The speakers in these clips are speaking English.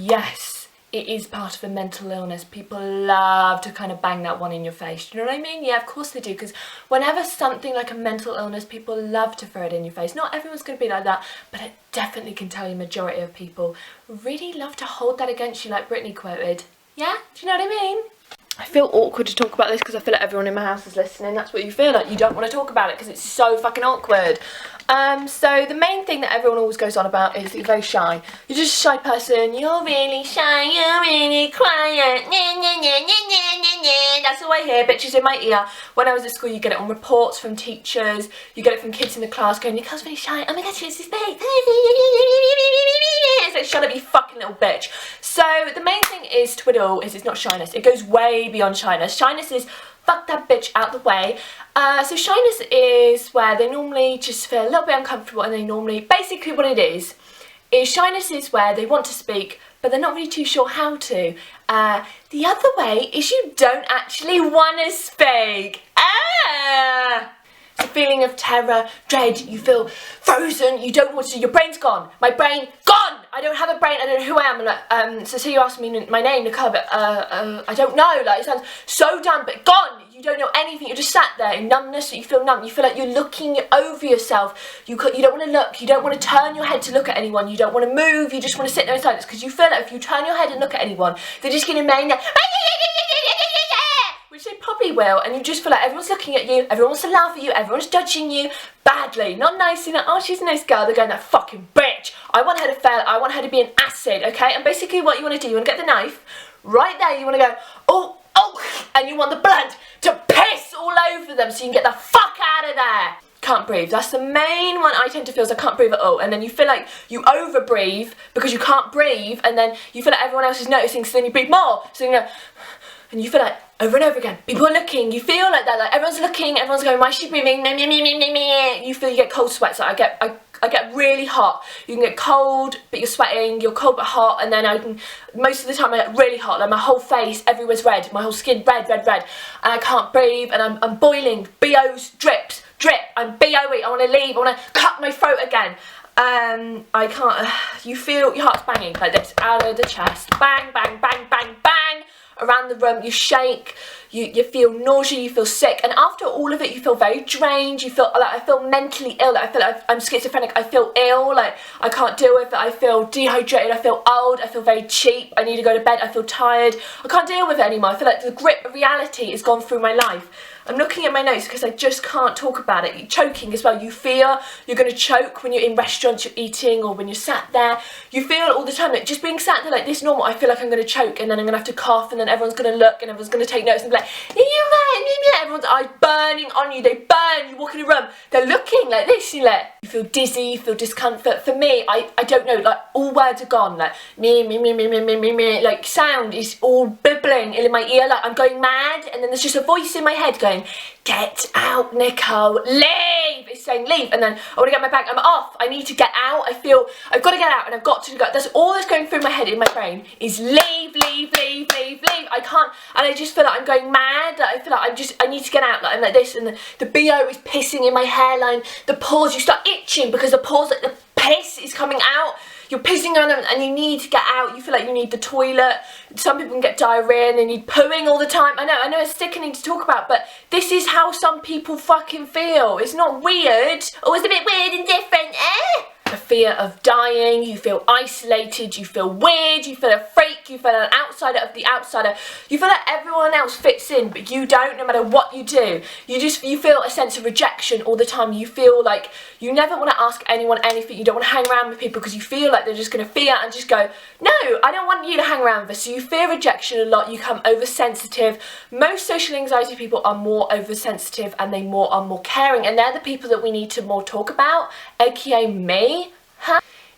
yes, it is part of a mental illness. People love to kind of bang that one in your face. Do you know what I mean? Yeah, of course they do, because whenever something like a mental illness, people love to throw it in your face. Not everyone's going to be like that, but I definitely can tell you majority of people really love to hold that against you, like Britney quoted. Yeah? Do you know what I mean? I feel awkward to talk about this because I feel like everyone in my house is listening. That's what you feel like. You don't want to talk about it because it's so fucking awkward. So the main thing that everyone always goes on about is that you're very shy. You're just a shy person. You're really shy. You're really quiet. That's all I hear, bitches in my ear. When I was at school, you get it on reports from teachers. You get it from kids in the class going, Nicole's very shy. Oh my god, she's this big. It's like, shut up, you fucking little bitch. So the main thing is twiddle is it's not shyness. It goes way beyond shyness. Shyness is fuck that bitch out the way. So shyness is where they normally just feel a little bit uncomfortable, and they normally, basically what it is shyness is where they want to speak but they're not really too sure how to. The other way is you don't actually want to speak. It's a feeling of terror, dread, you feel frozen, you don't want to, your brain's gone. My brain, gone! I don't have a brain, I don't know who I am. And like, so say you ask me my name, Nicole, but I don't know, like it sounds so dumb, but gone! You don't know anything, you're just sat there in numbness, you feel numb, you feel like you're looking over yourself, you don't want to look, you don't want to turn your head to look at anyone, you don't want to move, you just want to sit there in silence, because you feel like if you turn your head and look at anyone, they're just going to remain there, which they probably will, and you just feel like everyone's looking at you, everyone wants to laugh at you, everyone's judging you badly, not nicely, like, oh, she's a nice girl, they're going, that fucking bitch, I want her to fail, I want her to be an acid, okay? And basically what you want to do, you want to get the knife, right there, you want to go, oh, and you want the blood to piss all over them so you can get the fuck out of there. Can't breathe. That's the main one I tend to feel, is I can't breathe at all. And then you feel like you over breathe because you can't breathe, and then you feel like everyone else is noticing, so then you breathe more. So you go, and you feel like over and over again, people are looking, you feel like that, like everyone's looking, everyone's going, why is she breathing? You feel you get cold sweats. Like I get really hot. You can get cold, but you're sweating, you're cold but hot, and then most of the time I get really hot, like my whole face, everywhere's red, my whole skin red, and I can't breathe, and I'm boiling, BOs, drip, I'm BOE, I want to leave, I want to cut my throat again. I can't, you feel your heart's banging like this, out of the chest, bang, bang, bang, bang, bang, around the room, you shake, you feel nausea, you feel sick, and after all of it you feel very drained, you feel like, I feel mentally ill, like I feel like I'm schizophrenic, I feel ill, like I can't deal with it, I feel dehydrated, I feel old, I feel very cheap, I need to go to bed, I feel tired, I can't deal with it anymore, I feel like the grip of reality has gone through my life. I'm looking at my notes because I just can't talk about it. You're choking as well. You fear you're going to choke when you're in restaurants, you're eating, or when you're sat there. You feel all the time, like just being sat there like this normal, I feel like I'm going to choke, and then I'm going to have to cough, and then everyone's going to look, and everyone's going to take notice and be like, everyone's eyes burning on you, they burn, you walk in a room, they're looking like this, you feel dizzy, you feel discomfort. For me, I don't know, like all words are gone, like me, like sound is all bibbling in my ear, like I'm going mad, and then there's just a voice in my head going, get out, Nicole, leave, it's saying leave, and then I want to get my bag, I'm off, I need to get out, I feel I've got to get out, and I've got to go, that's all that's going through my head, in my brain, is leave, I can't, and I just feel like I'm going mad, like I feel like I need to get out, like I'm like this, and the BO is pissing in my hairline, the pores, you start itching because the pores, like the piss is coming out, you're pissing on them and you need to get out, you feel like you need the toilet, some people can get diarrhea and they need pooing all the time, I know it's sickening to talk about, but this is how some people fucking feel, it's not weird, oh it's a bit weird and different, The fear of dying, you feel isolated, you feel weird, you feel a freak, you feel an outsider of the outsider, you feel like everyone else fits in but you don't, no matter what you do. You feel a sense of rejection all the time, you feel like you never want to ask anyone anything, you don't want to hang around with people because you feel like they're just going to fear and just go, no, I don't want you to hang around with us. So you fear rejection a lot, you become oversensitive. Most social anxiety people are more oversensitive and they are more caring, and they're the people that we need to more talk about, aka me.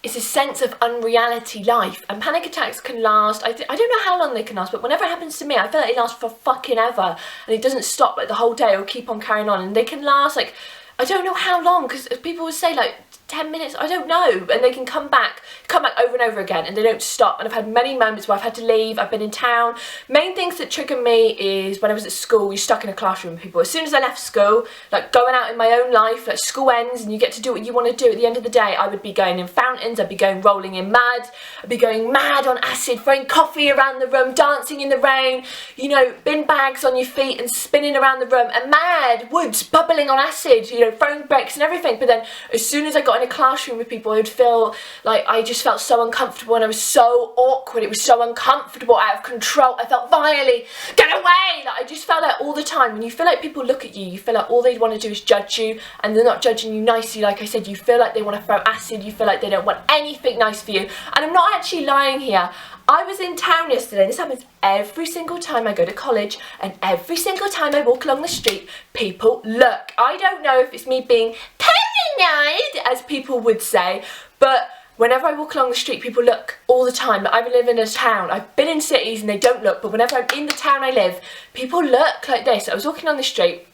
It's a sense of unreality life, and panic attacks can last, I don't know how long they can last, but whenever it happens to me I feel like it lasts for fucking ever, and it doesn't stop like the whole day or keep on carrying on, and they can last like, I don't know how long, because people would say like 10 minutes, I don't know, and they can come back over and over again, and they don't stop. And I've had many moments where I've had to leave, I've been in town. Main things that trigger me is when I was at school, you're stuck in a classroom with people. As soon as I left school, like going out in my own life, like school ends and you get to do what you want to do, at the end of the day, I would be going in fountains, I'd be going rolling in mud, I'd be going mad on acid, throwing coffee around the room, dancing in the rain, you know, bin bags on your feet and spinning around the room, and mad, woods, bubbling on acid, you know, throwing bricks and everything. But then as soon as I got in a classroom with people, I would feel like I just felt so uncomfortable, and I was so awkward, it was so uncomfortable, out of control, I felt vilely, get away, like I just felt like all the time, when you feel like people look at you, you feel like all they want to do is judge you, and they're not judging you nicely. Like I said, you feel like they want to throw acid, you feel like they don't want anything nice for you. And I'm not actually lying here. I was in town yesterday, this happens every single time I go to college, and every single time I walk along the street, people look. I don't know if it's me being paranoid, as people would say, but whenever I walk along the street, people look all the time. I live in a town. I've been in cities and they don't look, but whenever I'm in the town I live, people look like this. I was walking on the street,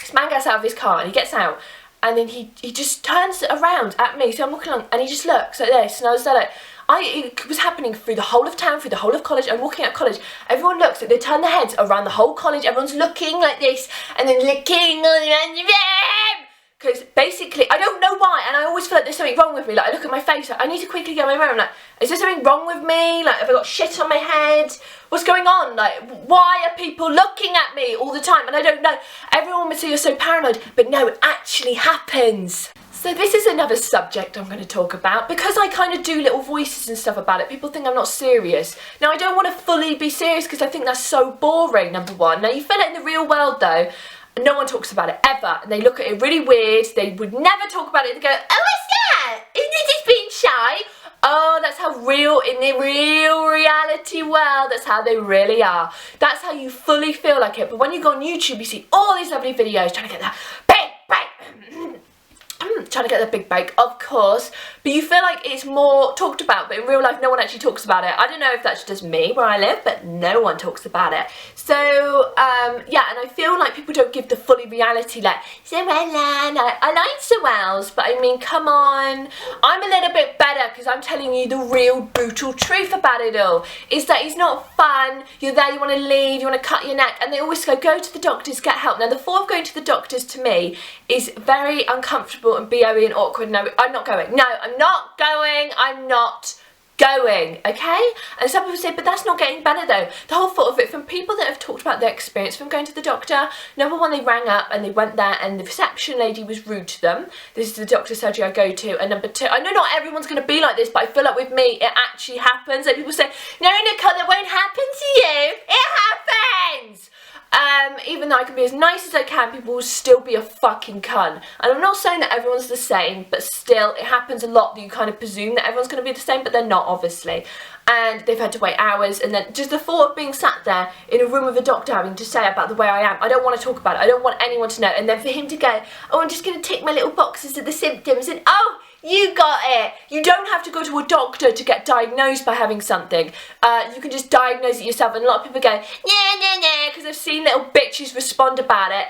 this man gets out of his car and he gets out, and then he just turns around at me. So I'm walking along and he just looks like this, and I was there like, it was happening through the whole of town, through the whole of college. I'm walking out college, everyone looks, they turn their heads around the whole college, everyone's looking like this, and then looking all around the room. Because basically, I don't know why, and I always feel like there's something wrong with me. Like, I look at my face, like, I need to quickly go in my room. I'm like, is there something wrong with me? Like, have I got shit on my head? What's going on? Like, why are people looking at me all the time? And I don't know. Everyone would say you're so paranoid, but no, it actually happens. So this is another subject I'm going to talk about, because I kind of do little voices and stuff about it. People think I'm not serious. Now, I don't want to fully be serious because I think that's so boring, number one. Now, you feel it in the real world, though. No one talks about it, ever. And they look at it really weird. They would never talk about it. They go, oh, what's that? Isn't it just being shy? Oh, that's how real, in the real reality world, that's how they really are. That's how you fully feel like it. But when you go on YouTube, you see all these lovely videos trying to get that big break. Trying to get the big break, of course, but you feel like it's more talked about, but in real life no one actually talks about it. I don't know if that's just me where I live, but no one talks about it. So yeah, and I feel like people don't give the fully reality, like, Zoella, I like Zoella's, but I mean, come on, I'm a little bit better because I'm telling you the real brutal truth about it all, is that it's not fun. You're there, you want to leave, you want to cut your neck, and they always go to the doctors, get help. Now, the thought of going to the doctors to me is very uncomfortable and BOE and awkward. No, I'm not going. No, I'm not going. I'm not going, okay? And some people say, but that's not getting better though. The whole thought of it, from people that have talked about their experience from going to the doctor, number one, they rang up and they went there and the reception lady was rude to them. This is the doctor's surgery I go to. And number two, I know not everyone's going to be like this, but I feel like with me, it actually happens. Like, people say, no, Nicole, that won't happen to you. It happens! Even though I can be as nice as I can, people will still be a fucking cunt. And I'm not saying that everyone's the same, but still, it happens a lot that you kind of presume that everyone's going to be the same, but they're not, obviously. And they've had to wait hours, and then just the thought of being sat there in a room with a doctor having to say about the way I am, I don't want to talk about it, I don't want anyone to know. And then for him to go, oh, I'm just going to tick my little boxes of the symptoms, and oh, you got it. You don't have to go to a doctor to get diagnosed by having something. You can just diagnose it yourself. And a lot of people go, nah, because I've seen little bitches respond about it.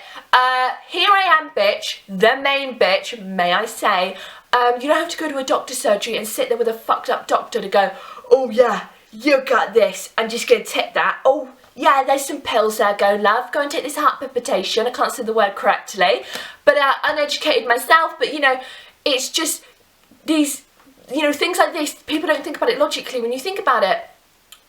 Here I am, bitch, the main bitch, may I say. You don't have to go to a doctor's surgery and sit there with a fucked up doctor to go, oh yeah, you got this, and just gonna tick that. Oh, yeah, there's some pills there, go love, go and take this heart palpitation. I can't say the word correctly, but uneducated myself, but you know, it's just these, you know, things like this, people don't think about it logically. When you think about it,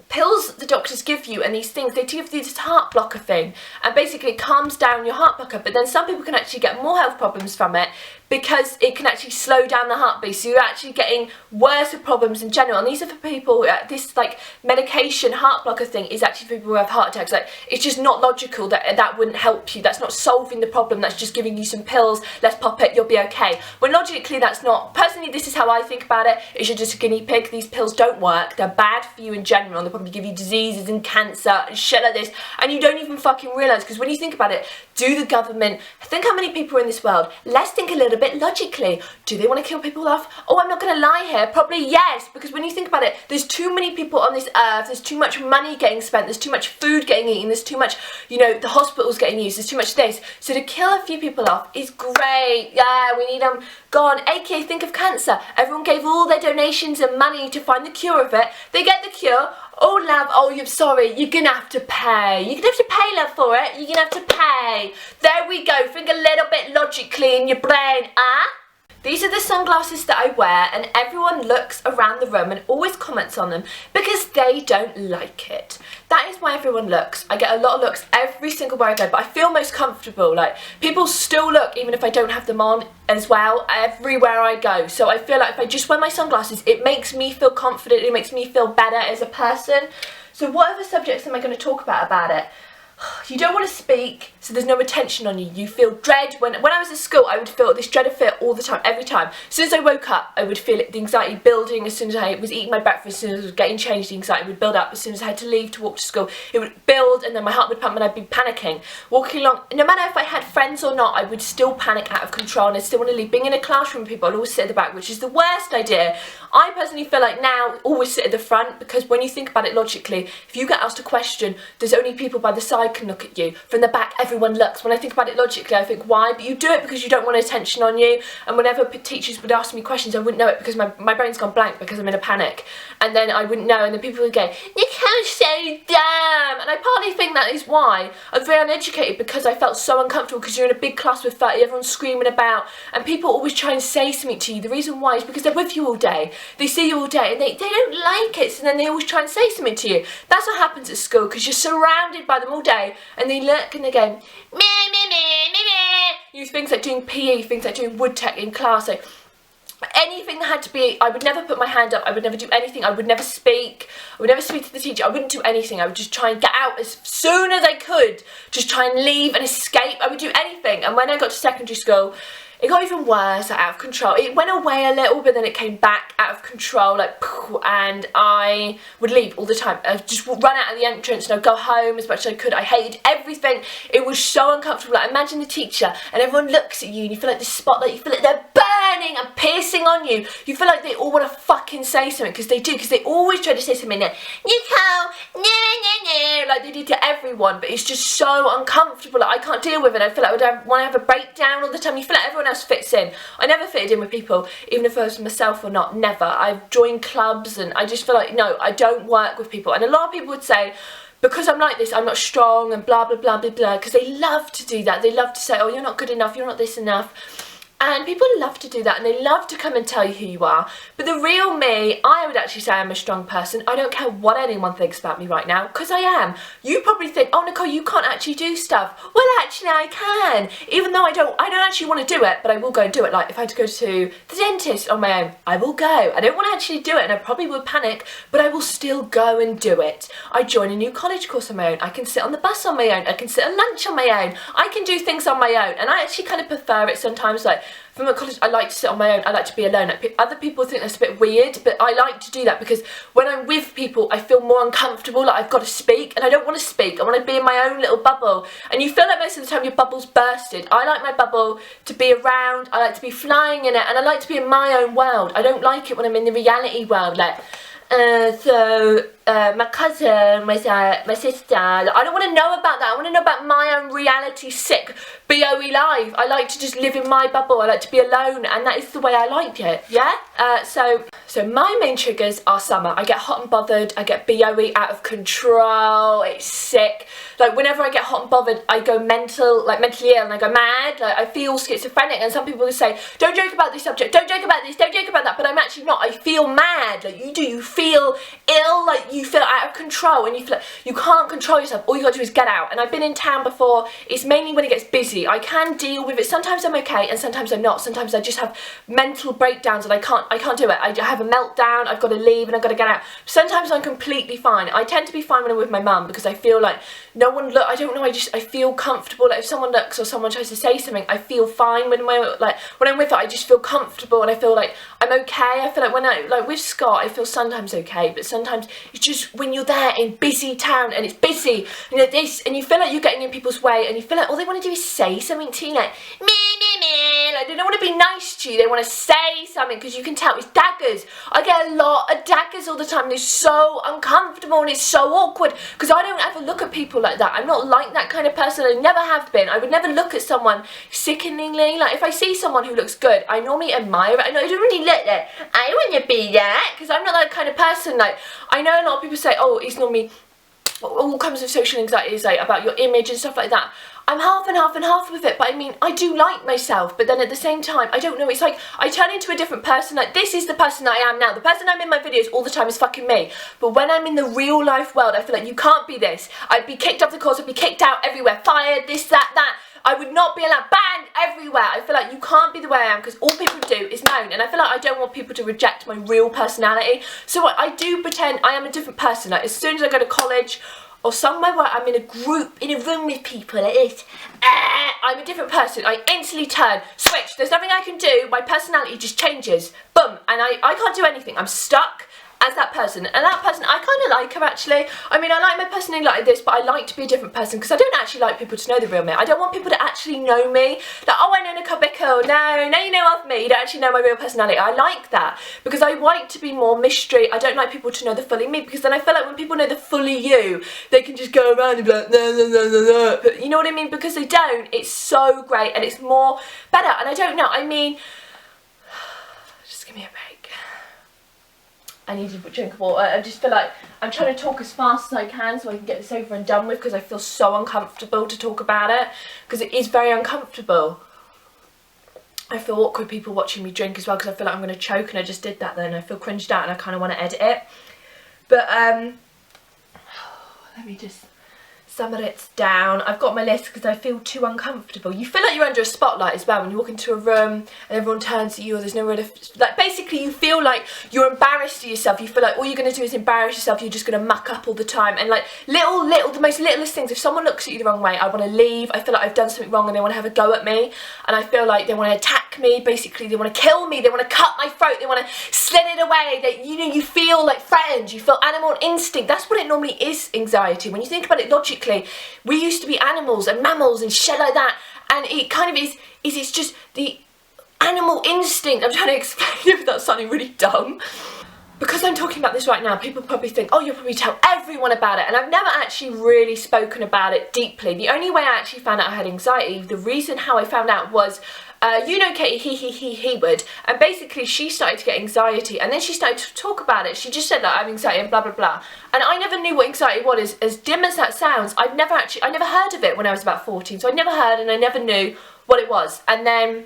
pills the doctors give you and these things, they give you this heart blocker thing, and basically it calms down your heart blocker, but then some people can actually get more health problems from it because it can actually slow down the heartbeat, so you're actually getting worse problems in general. And these are for people, this like medication heart blocker thing is actually for people who have heart attacks. Like, it's just not logical that that wouldn't help you. That's not solving the problem, that's just giving you some pills, let's pop it, you'll be okay. When logically that's not, personally this is how I think about it, is you're just a guinea pig. These pills don't work, they're bad for you in general, they'll probably give you diseases and cancer and shit like this, and you don't even fucking realise, because when you think about it, do the government, think how many people are in this world, let's think a little little bit logically. Do they want to kill people off? Oh, I'm not going to lie here. Probably yes, because when you think about it, there's too many people on this earth. There's too much money getting spent. There's too much food getting eaten. There's too much, you know, the hospitals getting used. There's too much this. So to kill a few people off is great. Yeah, we need them gone. AKA, think of cancer. Everyone gave all their donations and money to find the cure of it. They get the cure. Oh, love, oh, you're sorry, you're going to have to pay. You're going to have to pay, love, for it. You're going to have to pay. There we go. Think a little bit logically in your brain, ah? These are the sunglasses that I wear, and everyone looks around the room and always comments on them because they don't like it. That is why everyone looks. I get a lot of looks every single where I go, but I feel most comfortable. Like, people still look even if I don't have them on as well, everywhere I go. So I feel like if I just wear my sunglasses, it makes me feel confident, it makes me feel better as a person. So what other subjects am I going to talk about it? You don't want to speak, so there's no attention on you. You feel dread. When I was at school, I would feel this dread of fear all the time, every time. As soon as I woke up, I would feel it, the anxiety building. As soon as I was eating my breakfast, as soon as I was getting changed, the anxiety would build up. As soon as I had to leave to walk to school, it would build, and then my heart would pump and I'd be panicking. Walking along, no matter if I had friends or not, I would still panic out of control, and I still want to leave. Being in a classroom with people, I'd always sit at the back, which is the worst idea. I personally feel like now, always sit at the front, because when you think about it logically, if you get asked a question, there's only people by the side can look at you. From the back, everyone looks. When I think about it logically, I think, why? But you do it because you don't want attention on you. And whenever teachers would ask me questions, I wouldn't know it because my brain's gone blank because I'm in a panic. And then I wouldn't know, and then people would go, Nicole's so dumb. And I partly think that is why I'm very uneducated, because I felt so uncomfortable, because you're in a big class with 30, everyone's screaming about, and people always try and say something to you. The reason why is because they're with you all day. They see you all day, and they don't like it, so then they always try and say something to you. That's what happens at school, because you're surrounded by them all day, and they look and they go, meh, meh, meh, meh, meh. You things like doing PE, things like doing wood tech in class, like anything that had to be, I would never put my hand up, I would never do anything, I would never speak, I would never speak to the teacher, I wouldn't do anything. I would just try and get out as soon as I could, just try and leave and escape. I would do anything. And when I got to secondary school, it got even worse, like, out of control. It went away a little, but then it came back out of control, like, and I would leave all the time. I'd just run out of the entrance and I'd go home as much as I could. I hated everything. It was so uncomfortable. Like, imagine the teacher and everyone looks at you and you feel like the spotlight, you feel like they're burning and piercing on you. You feel like they all want to fucking say something, because they do, because they always try to say something like, Nicole, no, no, no, like they do to everyone, but it's just so uncomfortable. Like, I can't deal with it. I feel like I would want to have a breakdown all the time. You feel like everyone else fits in. I never fitted in with people, even if I was myself or not, never. I've joined clubs and I just feel like, no, I don't work with people. And a lot of people would say, because I'm like this, I'm not strong and blah, blah, blah, blah, blah, because they love to do that. They love to say, oh, you're not good enough, you're not this enough. And people love to do that, and they love to come and tell you who you are. But the real me, I would actually say I'm a strong person. I don't care what anyone thinks about me right now, because I am. You probably think, oh, Nicole, you can't actually do stuff. Well, actually, I can. Even though I don't actually want to do it, but I will go and do it. Like, if I had to go to the dentist on my own, I will go. I don't want to actually do it, and I probably would panic, but I will still go and do it. I join a new college course on my own. I can sit on the bus on my own. I can sit at lunch on my own. I can do things on my own, and I actually kind of prefer it sometimes. Like, from at college, I like to sit on my own. I like to be alone. Like, other people think that's a bit weird, but I like to do that because when I'm with people, I feel more uncomfortable. Like, I've got to speak, and I don't want to speak. I want to be in my own little bubble. And you feel like most of the time your bubble's bursted. I like my bubble to be around. I like to be flying in it, and I like to be in my own world. I don't like it when I'm in the reality world. Like, my cousin, my sister, I don't want to know about that. I want to know about my own reality sick BOE life. I like to just live in my bubble. I like to be alone, and that is the way I like it, yeah? So my main triggers are summer. I get hot and bothered, I get BOE out of control, it's sick. Like, whenever I get hot and bothered, I go mental, like mentally ill, and I go mad. Like, I feel schizophrenic, and some people will say, don't joke about this subject, don't joke about this, don't joke about that, but I'm actually not. I feel mad, like you do. You feel ill, like you feel out of control, and you feel like you can't control yourself. All you got to do is get out. And I've been in town before. It's mainly when it gets busy. I can deal with it. Sometimes I'm okay, and sometimes I'm not. Sometimes I just have mental breakdowns, and I can't do it. I have a meltdown. I've got to leave, and I've got to get out. Sometimes I'm completely fine. I tend to be fine when I'm with my mum, because I feel like no one look. I don't know. I feel comfortable. Like, if someone looks or someone tries to say something, I feel fine when I'm with her. I just feel comfortable, and I feel like I'm okay. I feel like when with Scott, I feel sometimes okay, but sometimes it's just when you're there in busy town and it's busy, you know, this, and you feel like you're getting in people's way, and you feel like all they want to do is say something to you, like meh, meh, meh. Like, they don't want to be being nice to you. They want to say something because you can tell it's daggers. I get a lot of daggers all the time. It's so uncomfortable and it's so awkward because I don't ever look at people like that. I'm not like that kind of person. I never have been. I would never look at someone sickeningly. Like if I see someone who looks good, I normally admire it. I know I don't really look like I want to be that because I'm not that kind of person. Like I know a lot of people say, oh, it's normally all kinds of social anxiety is like about your image and stuff like that. I'm half and half and half with it, but I mean, I do like myself, but then at the same time, I don't know, it's like, I turn into a different person, like, this is the person I am now, the person I'm in my videos all the time is fucking me, but when I'm in the real life world, I feel like you can't be this, I'd be kicked off the course, I'd be kicked out everywhere, fired, this, that, I would not be allowed, banned everywhere. I feel like you can't be the way I am because all people do is known, and I feel like I don't want people to reject my real personality, so I do pretend I am a different person, like, as soon as I go to college, or somewhere where I'm in a group, in a room with people like this, I'm a different person. I instantly turn, switch, there's nothing I can do, my personality just changes, boom, and I can't do anything, I'm stuck as that person, and that person, I kind of like her actually. I mean, I like my personality like this, but I like to be a different person because I don't actually like people to know the real me. I don't want people to actually know me, like, oh, I know Nicole Bickel, no, you know of me, you don't actually know my real personality. I like that because I like to be more mystery. I don't like people to know the fully me because then I feel like when people know the fully you, they can just go around and be like, no, but you know what I mean? Because they don't, it's so great and it's more better, and I don't know, I mean, just give me a break. I need to drink of water. I just feel like I'm trying to talk as fast as I can so I can get this over and done with because I feel so uncomfortable to talk about it because it is very uncomfortable. I feel awkward people watching me drink as well because I feel like I'm going to choke, and I just did that then. I feel cringed out and I kind of want to edit it. But let me just summer it down. I've got my list because I feel too uncomfortable. You feel like you're under a spotlight as well when you walk into a room and everyone turns at you, or there's nowhere to, like, basically you feel like you're embarrassed of yourself. You feel like all you're going to do is embarrass yourself. You're just going to muck up all the time, and like the most littlest things. If someone looks at you the wrong way, I want to leave. I feel like I've done something wrong and they want to have a go at me, and I feel like they want to attack me. Basically they want to kill me, they want to cut my throat, they want to slit it away. They, you know, you feel like threatened, you feel animal instinct. That's what it normally is, anxiety. When you think about it logically, we used to be animals and mammals and shit like that, and it kind of is it's just the animal instinct. I'm trying to explain it without sounding really dumb. Because I'm talking about this right now, people probably think, oh, you'll probably tell everyone about it, and I've never actually really spoken about it deeply. The only way I actually found out I had anxiety, the reason how I found out was, you know Katie, he would, and basically she started to get anxiety, and then she started to talk about it. She just said that I have anxiety and blah blah blah, and I never knew what anxiety was. As dim as that sounds, I never heard of it when I was about 14, so I never heard and I never knew what it was. And then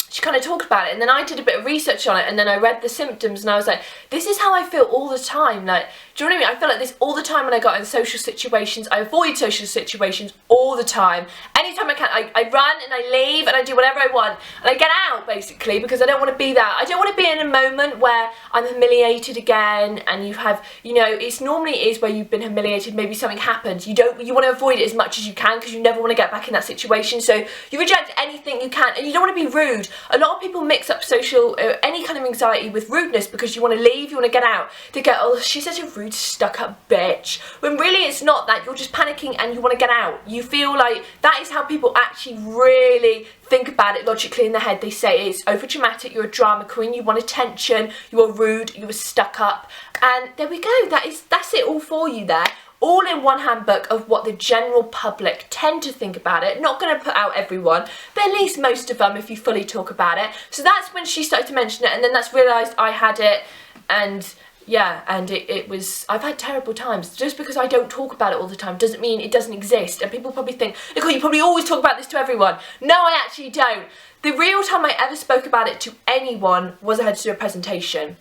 she kind of talked about it, and then I did a bit of research on it, and then I read the symptoms, and I was like, this is how I feel all the time. Like, do you know what I mean? I feel like this all the time when I got in social situations. I avoid social situations all the time. Anytime I can, I run and I leave and I do whatever I want, and I get out basically because I don't want to be that. I don't want to be in a moment where I'm humiliated again, and you have, you know, it's normally is where you've been humiliated, maybe something happened. You want to avoid it as much as you can because you never want to get back in that situation. So you reject anything you can, and you don't want to be rude. A lot of people mix up social, any kind of anxiety with rudeness because you want to leave, you want to get out. They go, oh, she's such a rude, stuck-up bitch. When really it's not that. You're just panicking and you want to get out. You feel like that is how people actually really think about it logically in their head. They say it's over-dramatic, you're a drama queen, you want attention, you are rude, you are stuck-up. And there we go. That's it all for you there. All in one handbook of what the general public tend to think about it. Not going to put out everyone, but at least most of them if you fully talk about it. So that's when she started to mention it, and then that's realised I had it, and yeah, and it was, I've had terrible times. Just because I don't talk about it all the time doesn't mean it doesn't exist. And people probably think, Nicole, you probably always talk about this to everyone. No, I actually don't. The real time I ever spoke about it to anyone was I had to do a presentation.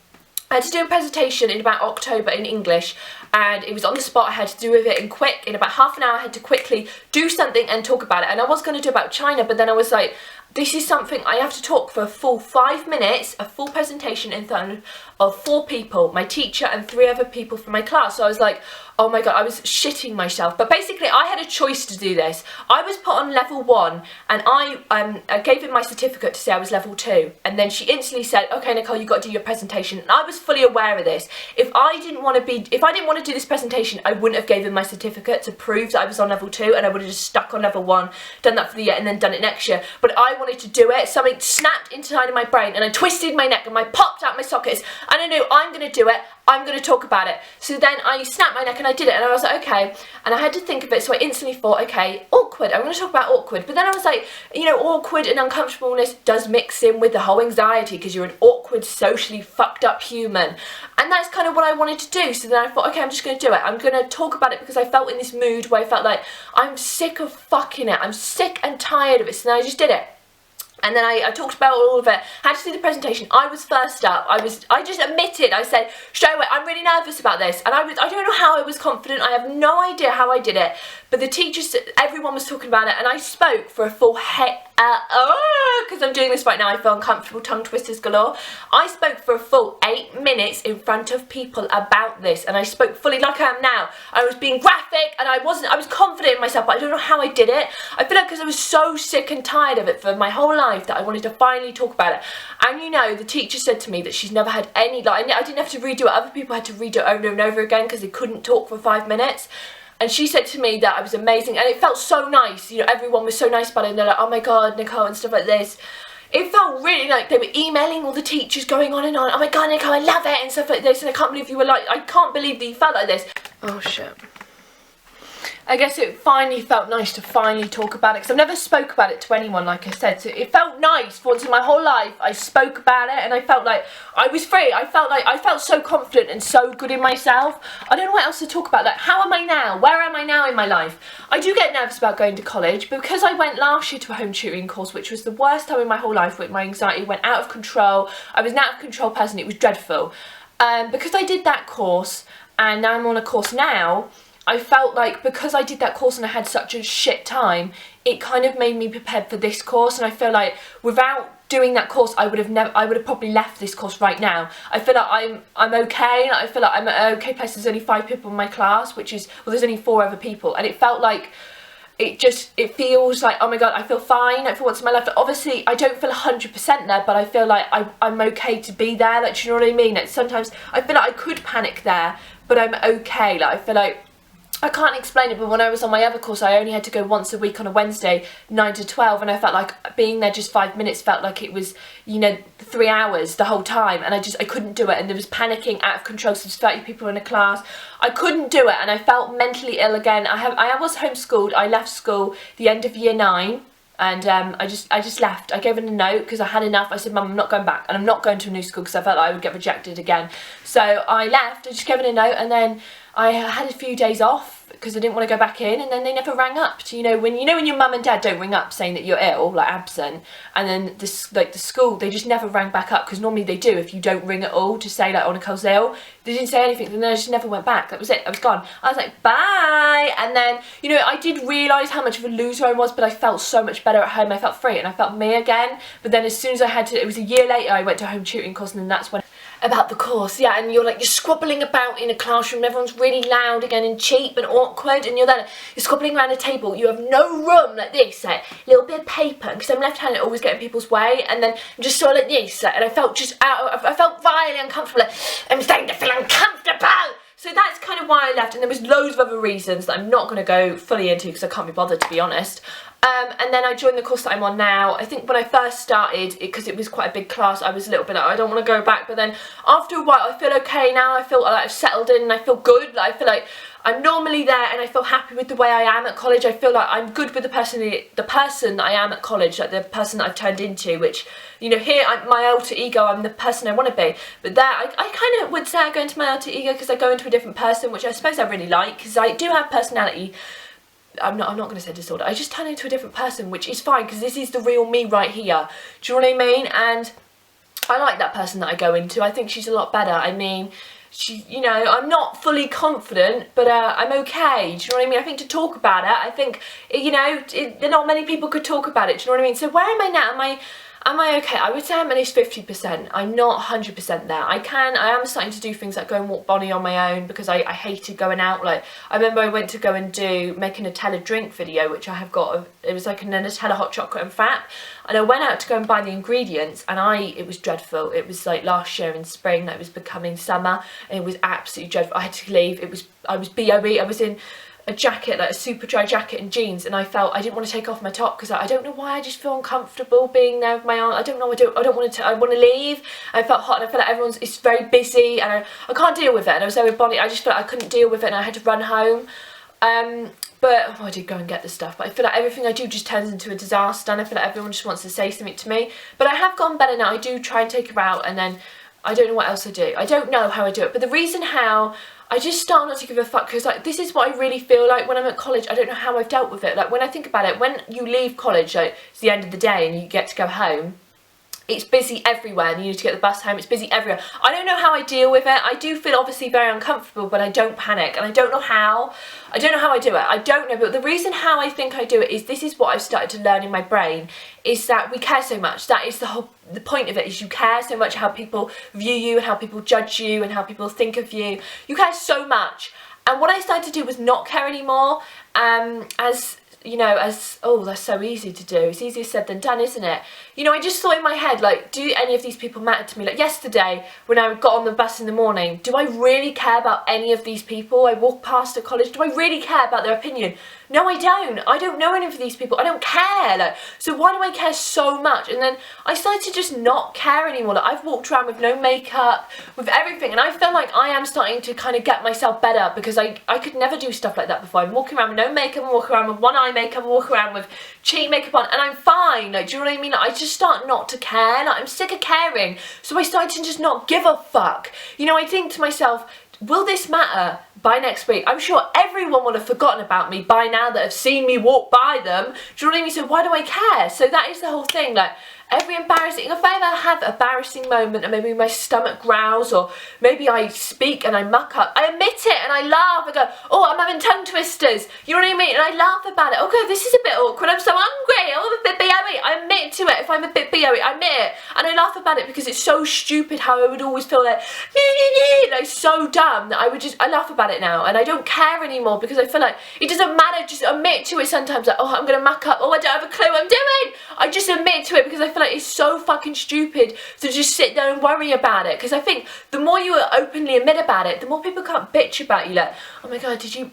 I had to do a presentation in about October in English, and it was on the spot. I had to do with it in about half an hour. I had to quickly do something and talk about it, and I was going to do about China, but then I was like, this is something I have to talk for a full 5 minutes, a full presentation in front of 4 people, my teacher and 3 other people from my class. So I was like, oh my god, I was shitting myself. But basically I had a choice to do this. I was put on level 1, and I gave him my certificate to say I was level 2, and then she instantly said, okay Nicole, you've got to do your presentation. And I was fully aware of this. If I didn't want to do this presentation, I wouldn't have given my certificate to prove that I was on level 2, and I would have just stuck on level 1, done that for the year and then done it next year. But I wanted to do it. Something snapped inside of my brain and I twisted my neck and I popped out my sockets and I knew I'm going to do it. I'm going to talk about it. So then I snapped my neck and I did it and I was like, okay. And I had to think of it, so I instantly thought, okay, awkward. I'm going to talk about awkward. But then I was like, you know, awkward and uncomfortableness does mix in with the whole anxiety because you're an awkward, socially fucked up human. And that's kind of what I wanted to do. So then I thought, okay, I'm just going to do it. I'm going to talk about it because I felt in this mood where I felt like I'm sick of fucking it. I'm sick and tired of it. So then I just did it. And then I talked about all of it, had to do the presentation. I was first up. I just admitted, I said, straight away, I'm really nervous about this. And I don't know how I was confident. I have no idea how I did it. But the teachers, everyone was talking about it. And I spoke for a full because I'm doing this right now, I feel uncomfortable, tongue twisters galore. I spoke for a full 8 minutes in front of people about this. And I spoke fully like I am now. I was being graphic and I was confident in myself, but I don't know how I did it. I feel like because I was so sick and tired of it for my whole life that I wanted to finally talk about it. And you know, the teacher said to me that she's never had any, like, I didn't have to redo it. Other people had to redo it over and over again because they couldn't talk for 5 minutes. And she said to me that I was amazing, and it felt so nice. You know, everyone was so nice about it, and they're like, oh my god, Nicole, and stuff like this. It felt really like they were emailing all the teachers, going on and on. Oh my god, Nicole, I love it, and stuff like this. And I can't believe you were like, I can't believe that you felt like this. Oh shit. I guess it finally felt nice to finally talk about it because I've never spoke about it to anyone, like I said. So it felt nice for once in my whole life. I spoke about it and I felt like I was free. I felt so confident and so good in myself. I don't know what else to talk about. Like, how am I now? Where am I now in my life? I do get nervous about going to college, but because I went last year to a home tutoring course, which was the worst time in my whole life, with my anxiety went out of control. I was an out of control person. It was dreadful. Because I did that course and now I'm on a course now, I felt like because I did that course and I had such a shit time, it kind of made me prepared for this course. And I feel like without doing that course, I would have probably left this course right now. I feel like I'm okay. I feel like I'm at an okay place. There's only 5 people in my class, which is, well, there's only 4 other people, and it felt like it feels like, oh my god, I feel fine. I feel what's in my life. But obviously, I don't feel 100% there, but I feel like I'm okay to be there. Like, do you know what I mean? Like, sometimes I feel like I could panic there, but I'm okay. Like, I feel like I can't explain it, but when I was on my other course, I only had to go once a week on a Wednesday, 9 to 12, and I felt like being there just 5 minutes felt like it was, you know, 3 hours the whole time, and I couldn't do it, and there was panicking, out of control, so there's 30 people in a class. I couldn't do it, and I felt mentally ill again. I was homeschooled. I left school the end of year 9. And I just left. I gave it a note because I had enough. I said, Mum, I'm not going back, and I'm not going to a new school because I felt like I would get rejected again. So I left. I just gave it a note, and then I had a few days off because I didn't want to go back in, and then they never rang up. You know when your mum and dad don't ring up saying that you're ill, like absent, and then the school, they just never rang back up, because normally they do if you don't ring at all to say like, oh, Nicole's ill. They didn't say anything, and then I just never went back. That was it. I was gone. I was like, bye. And then, you know, I did realise how much of a loser I was, but I felt so much better at home. I felt free and I felt me again. But then as soon as I had to, it was a year later, I went to a home tutoring course, and then that's when about the course, yeah, and you're squabbling about in a classroom, everyone's really loud again and cheap and awkward, and you're squabbling around a table, you have no room like this, like a little bit of paper, because I'm left-handed, always getting people's way, and then I'm just sort of like this, and I felt I felt violently uncomfortable, like, I'm starting to feel uncomfortable. So that's kind of why I left, and there was loads of other reasons that I'm not going to go fully into because I can't be bothered, to be honest. And then I joined the course that I'm on now. I think when I first started, because it was quite a big class, I was a little bit like, I don't want to go back. But then after a while, I feel okay now. I feel like I've settled in and I feel good. Like, I feel like I'm normally there and I feel happy with the way I am at college. I feel like I'm good with the person that I am at college, like the person that I've turned into, which, you know, here, my alter ego, I'm the person I want to be. But there, I kind of would say I go into my alter ego because I go into a different person, which I suppose I really like, because I do have personality. I'm not going to say disorder. I just turn into a different person, which is fine because this is the real me right here. Do you know what I mean? And I like that person that I go into. I think she's a lot better. I mean, she, you know, I'm not fully confident, but I'm okay. Do you know what I mean? I think to talk about it, I think, you know, not many people could talk about it. Do you know what I mean? So where am I now? Am I okay? I would say I'm at least 50%. I'm not 100% there. I am starting to do things like go and walk Bonnie on my own because I hated going out. Like, I remember I went to go and make a Nutella drink video, which I have got. It was like a Nutella hot chocolate and frap. And I went out to go and buy the ingredients, and it was dreadful. It was like last year in spring, that was becoming summer, and it was absolutely dreadful. I had to leave. I was BOE. I was in a jacket, like a super dry jacket and jeans, and I felt I didn't want to take off my top because I don't know why, I just feel uncomfortable being there with my aunt. I don't know, I don't want to, I want to leave. I felt hot and I felt like it's very busy and I can't deal with it, and I was there with Bonnie. I just felt like I couldn't deal with it and I had to run home. But I did go and get the stuff, but I feel like everything I do just turns into a disaster, and I feel like everyone just wants to say something to me. But I have gotten better now. I do try and take her out, and then I don't know what else I do. I don't know how I do it, but the reason how I just start not to give a fuck, because like this is what I really feel like when I'm at college. I don't know how I've dealt with it. Like when I think about it, when you leave college, like it's the end of the day and you get to go home, it's busy everywhere and you need to get the bus home, it's busy everywhere. I don't know how I deal with it. I do feel obviously very uncomfortable, but I don't panic, and I don't know how. I don't know how I do it. I don't know, but the reason how I think I do it is this is what I've started to learn in my brain, is that we care so much. That is the point of it, is you care so much how people view you and how people judge you and how people think of you. You care so much. And what I started to do was not care anymore, oh, that's so easy to do. It's easier said than done, isn't it? You know, I just thought in my head, like, do any of these people matter to me? Like yesterday, when I got on the bus in the morning, do I really care about any of these people I walk past at college? Do I really care about their opinion? No, I don't. I don't know any of these people. I don't care. Like, so why do I care so much? And then I started to just not care anymore. Like, I've walked around with no makeup, with everything, and I feel like I am starting to kind of get myself better, because I could never do stuff like that before. I'm walking around with no makeup, I'm walking around with one eye makeup, I'm walking around with cheek makeup on, and I'm fine. Like, do you know what I mean? Like, I just start not to care. Like, I'm sick of caring. So I started to just not give a fuck. You know, I think to myself, will this matter by next week? I'm sure everyone will have forgotten about me by now that have seen me walk by them. Do you know what I mean? So why do I care? So that is the whole thing. Like, every embarrassing, if I ever have an embarrassing moment and maybe my stomach growls, or maybe I speak and I muck up, I admit it and I laugh. I go, oh, I'm having tongue twisters. You know what I mean? And I laugh about it. Okay, this is a bit awkward. I'm so hungry. Oh, I'm a bit BOE. I admit to it. If I'm a bit BOE, I admit it. And I laugh about it because it's so stupid how I would always feel like so dumb that I laugh about it now, and I don't care anymore, because I feel like it doesn't matter. Just admit to it sometimes. Like, oh, I'm going to muck up. Oh, I don't have a clue what I'm doing. I just admit to it because I feel like it's so fucking stupid to just sit there and worry about it. Because I think the more you openly admit about it, the more people can't bitch about you. Like, oh my god, did you...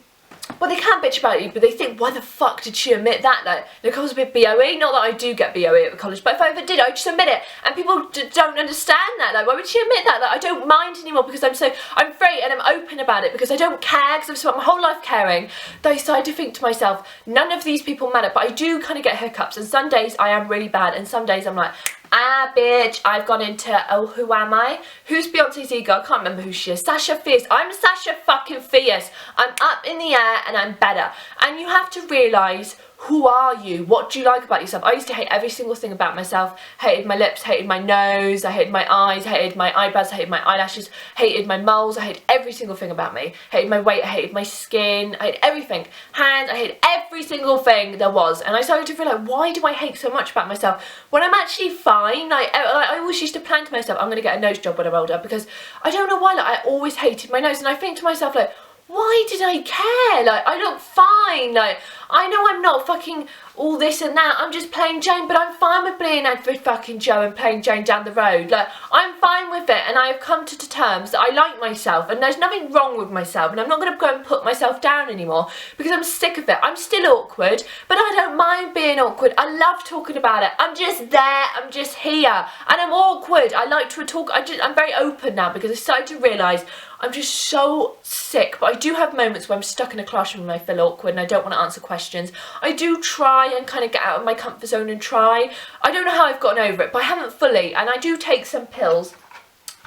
Well, they can't bitch about you, but they think, why the fuck did she admit that? Like, Nicole's a bit BOE. Not that I do get BOE at the college, but if I ever did, I would just admit it. And people don't understand that. Like, why would she admit that? Like, I don't mind anymore because I'm free and I'm open about it, because I don't care, because I've spent my whole life caring. That I started to think to myself, none of these people matter, but I do kind of get hiccups, and some days I am really bad, and some days I'm like, ah, bitch, I've gone into, oh, who am I? Who's Beyonce's ego? I can't remember who she is. Sasha Fierce. I'm Sasha fucking Fierce. I'm up in the air and I'm better. And you have to realise, who are you? What do you like about yourself? I used to hate every single thing about myself. Hated my lips, hated my nose, I hated my eyes, hated my eyebrows, I hated my eyelashes, hated my moles, I hated every single thing about me. Hated my weight, I hated my skin, I hated everything. Hands, I hated every single thing there was. And I started to feel like, why do I hate so much about myself when I'm actually fine? Like, I always used to plan to myself, I'm going to get a nose job when I'm older, because I don't know why, like, I always hated my nose. And I think to myself, like, why did I care? Like, I look fine. Like, I know I'm not fucking all this and that. I'm just plain Jane, but I'm fine with being Edward fucking Joe and plain Jane down the road. Like, I'm fine with it, and I have come to terms that I like myself, and there's nothing wrong with myself, and I'm not going to go and put myself down anymore because I'm sick of it. I'm still awkward, but I don't mind being awkward. I love talking about it. I'm just there. I'm just here, and I'm awkward. I like to talk. I'm very open now because I started to realise I'm just so sick. But I do have moments where I'm stuck in a classroom and I feel awkward and I don't want to answer questions. I do try and kind of get out of my comfort zone and try. I don't know how I've gotten over it, but I haven't fully. And I do take some pills.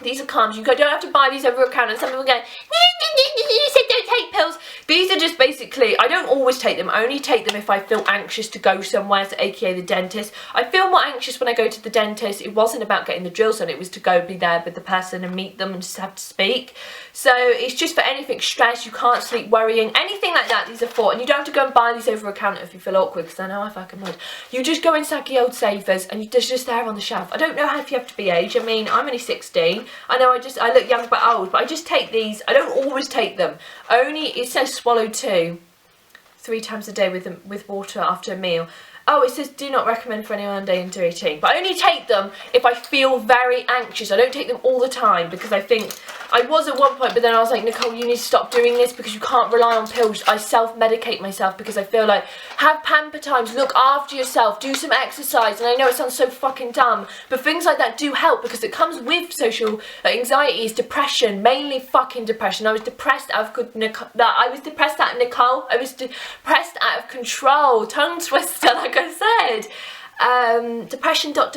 These are calms. You don't have to buy these over a counter. And some people go, you said don't take pills. These are just basically, I don't always take them. I only take them if I feel anxious to go somewhere, so aka the dentist. I feel more anxious when I go to the dentist. It wasn't about getting the drills done. It was to go be there with the person and meet them and just have to speak. So it's just for anything, stress, you can't sleep, worrying, anything like that, these are for. And you don't have to go and buy these over a counter if you feel awkward, because I know I fucking would. You just go in Sacky Old Savers and they're just there on the shelf. I don't know how if you have to be age. I mean, I'm only 16. I know I look young but old, but I just take these. I don't always take them. Only, it says swallow 2 3 times a day with water after a meal. Oh, it says do not recommend for anyone under 18. But I only take them if I feel very anxious. I don't take them all the time because I think I was at one point, but then I was like, Nicole, you need to stop doing this because you can't rely on pills. I self-medicate myself because I feel like have pamper times, look after yourself, do some exercise. And I know it sounds so fucking dumb, but things like that do help because it comes with social anxieties, depression, mainly fucking depression. I was depressed out of Nicole. I was depressed out of control. Tongue twister, like I said. Depression dot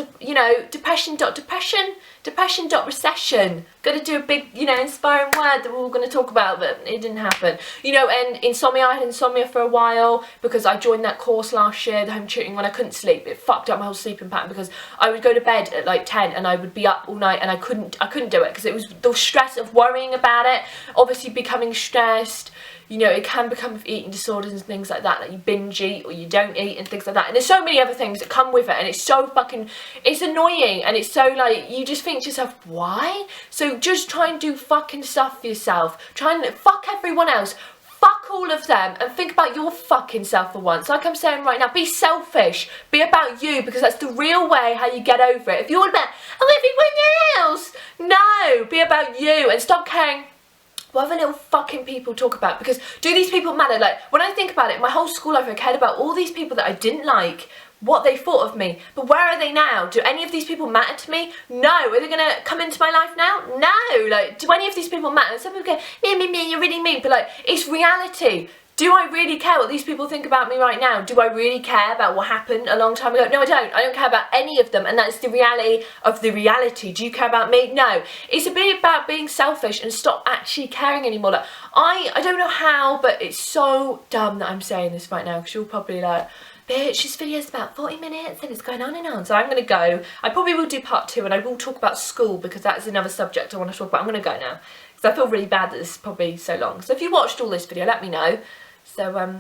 recession. Gonna do a big, you know, inspiring word that we're all gonna talk about, but it didn't happen. You know, and insomnia, I had insomnia for a while because I joined that course last year, the home tutoring, when I couldn't sleep. It fucked up my whole sleeping pattern because I would go to bed at like 10 and I would be up all night and I couldn't do it because it was the stress of worrying about it, obviously becoming stressed. You know, it can become with eating disorders and things like that you binge eat or you don't eat and things like that. And there's so many other things that come with it, and it's so fucking, it's annoying, and it's so like, you just think to yourself, why? So just try and do fucking stuff for yourself. Try and fuck everyone else. Fuck all of them and think about your fucking self for once. Like I'm saying right now, be selfish. Be about you, because that's the real way how you get over it. If you're all about, oh, everyone else. No, be about you and stop caring what other little fucking people talk about, because do these people matter? Like, when I think about it, my whole school life I cared about all these people that I didn't like, what they thought of me, but where are they now? Do any of these people matter to me? No. Are they gonna come into my life now? No. Like, do any of these people matter? Some people go, me, you're really mean, but like, it's reality. Do I really care what these people think about me right now? Do I really care about what happened a long time ago? No, I don't. I don't care about any of them, and that's the reality of the reality. Do you care about me? No. It's a bit about being selfish and stop actually caring anymore. Like, I don't know how, but it's so dumb that I'm saying this right now, because you're probably like, bitch, this video's about 40 minutes and it's going on and on. So I'm going to go. I probably will do part 2, and I will talk about school because that is another subject I want to talk about. I'm going to go now because I feel really bad that this is probably so long. So if you watched all this video, let me know. So